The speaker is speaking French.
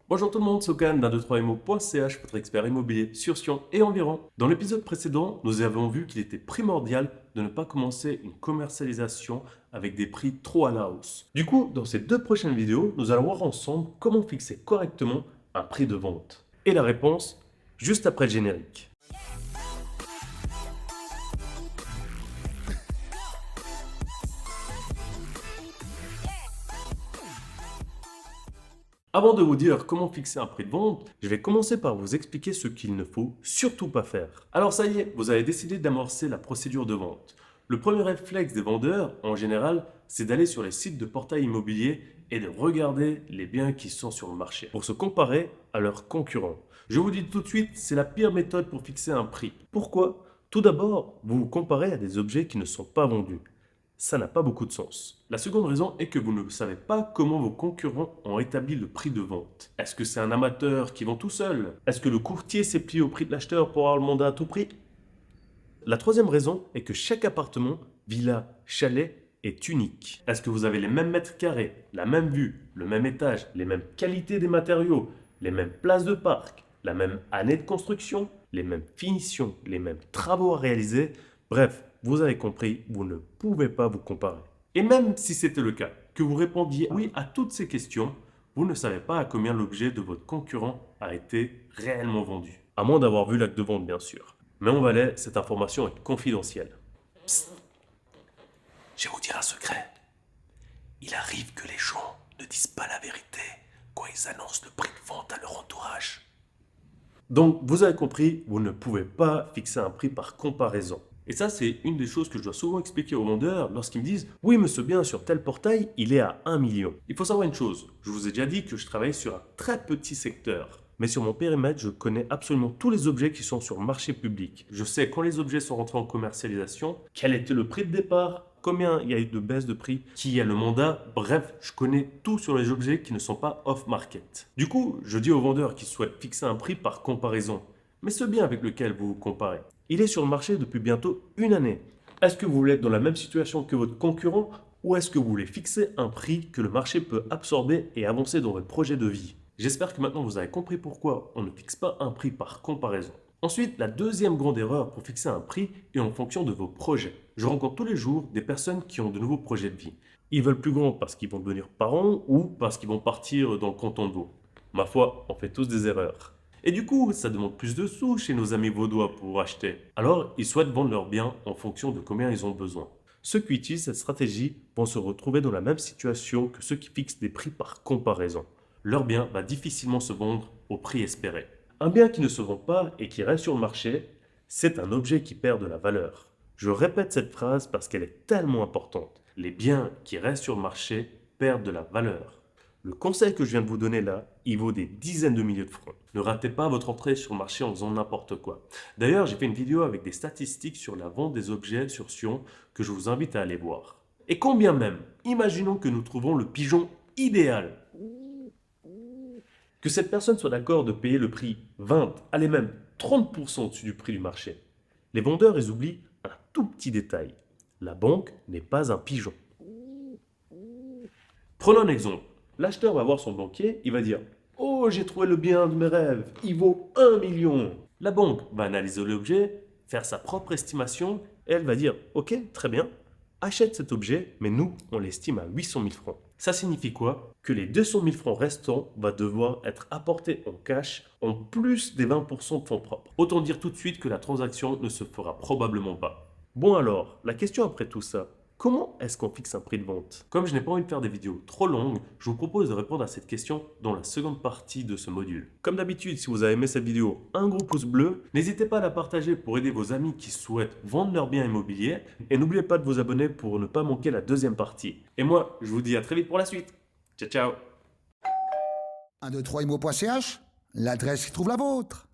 Bonjour tout le monde, c'est Okan d'un23imo.ch, votre expert immobilier sur Sion et environ. Dans l'épisode précédent, nous avons vu qu'il était primordial de ne pas commencer une commercialisation avec des prix trop à la hausse. Du coup, dans ces deux prochaines vidéos, nous allons voir ensemble comment fixer correctement un prix de vente. Et la réponse, juste après le générique. Avant de vous dire comment fixer un prix de vente, je vais commencer par vous expliquer ce qu'il ne faut surtout pas faire. Alors ça y est, vous avez décidé d'amorcer la procédure de vente. Le premier réflexe des vendeurs, en général, c'est d'aller sur les sites de portail immobilier et de regarder les biens qui sont sur le marché pour se comparer à leurs concurrents. Je vous dis tout de suite, c'est la pire méthode pour fixer un prix. Pourquoi? Tout d'abord, vous vous comparez à des objets qui ne sont pas vendus. Ça n'a pas beaucoup de sens. La seconde raison est que vous ne savez pas comment vos concurrents ont établi le prix de vente. Est-ce que c'est un amateur qui vend tout seul? Est-ce que le courtier s'est plié au prix de l'acheteur pour avoir le mandat à tout prix? La troisième raison est que chaque appartement, villa, chalet est unique. Est-ce que vous avez les mêmes mètres carrés, la même vue, le même étage, les mêmes qualités des matériaux, les mêmes places de parc, la même année de construction, les mêmes finitions, les mêmes travaux à réaliser? Bref, vous avez compris, vous ne pouvez pas vous comparer. Et même si c'était le cas, que vous répondiez oui à toutes ces questions, vous ne savez pas à combien l'objet de votre concurrent a été réellement vendu. À moins d'avoir vu l'acte de vente, bien sûr. Mais on valait, cette information est confidentielle. Psst, je vais vous dire un secret. Il arrive que les gens ne disent pas la vérité quand ils annoncent le prix de vente à leur entourage. Donc, vous avez compris, vous ne pouvez pas fixer un prix par comparaison. Et ça, c'est une des choses que je dois souvent expliquer aux vendeurs lorsqu'ils me disent « Oui, mais ce bien sur tel portail, il est à 1 million ». Il faut savoir une chose, je vous ai déjà dit que je travaille sur un très petit secteur. Mais sur mon périmètre, je connais absolument tous les objets qui sont sur le marché public. Je sais quand les objets sont rentrés en commercialisation, quel était le prix de départ, combien il y a eu de baisse de prix, qui a le mandat, bref, je connais tout sur les objets qui ne sont pas off-market. Du coup, je dis aux vendeurs qui souhaitent fixer un prix par comparaison, mais ce bien avec lequel vous vous comparez, il est sur le marché depuis bientôt une année. Est-ce que vous voulez être dans la même situation que votre concurrent ou est-ce que vous voulez fixer un prix que le marché peut absorber et avancer dans votre projet de vie? J'espère que maintenant vous avez compris pourquoi on ne fixe pas un prix par comparaison. Ensuite, la deuxième grande erreur pour fixer un prix est en fonction de vos projets. Je rencontre tous les jours des personnes qui ont de nouveaux projets de vie. Ils veulent plus grand parce qu'ils vont devenir parents ou parce qu'ils vont partir dans le canton de Vaud. Ma foi, on fait tous des erreurs. Et du coup, ça demande plus de sous chez nos amis vaudois pour acheter. Alors, ils souhaitent vendre leurs biens en fonction de combien ils ont besoin. Ceux qui utilisent cette stratégie vont se retrouver dans la même situation que ceux qui fixent des prix par comparaison. Leur bien va difficilement se vendre au prix espéré. Un bien qui ne se vend pas et qui reste sur le marché, c'est un objet qui perd de la valeur. Je répète cette phrase parce qu'elle est tellement importante. Les biens qui restent sur le marché perdent de la valeur. Le conseil que je viens de vous donner là, il vaut des dizaines de milliers de francs. Ne ratez pas votre entrée sur le marché en faisant n'importe quoi. D'ailleurs, j'ai fait une vidéo avec des statistiques sur la vente des objets sur Sion que je vous invite à aller voir. Et combien même, imaginons que nous trouvons le pigeon idéal. Que cette personne soit d'accord de payer le prix 20, allez même 30% au-dessus du prix du marché. Les vendeurs, ils oublient un tout petit détail. La banque n'est pas un pigeon. Prenons un exemple. L'acheteur va voir son banquier, il va dire « Oh, j'ai trouvé le bien de mes rêves, il vaut 1 million ». La banque va analyser l'objet, faire sa propre estimation et elle va dire « Ok, très bien, achète cet objet, mais nous, on l'estime à 800 000 francs ». Ça signifie quoi? Que les 200 000 francs restants vont devoir être apportés en cash en plus des 20% de fonds propres. Autant dire tout de suite que la transaction ne se fera probablement pas. Bon alors, la question après tout ça, comment est-ce qu'on fixe un prix de vente? Comme je n'ai pas envie de faire des vidéos trop longues, je vous propose de répondre à cette question dans la seconde partie de ce module. Comme d'habitude, si vous avez aimé cette vidéo, un gros pouce bleu. N'hésitez pas à la partager pour aider vos amis qui souhaitent vendre leurs biens immobiliers. Et n'oubliez pas de vous abonner pour ne pas manquer la deuxième partie. Et moi, je vous dis à très vite pour la suite. Ciao, ciao! 123imo.ch, l'adresse qui trouve la vôtre.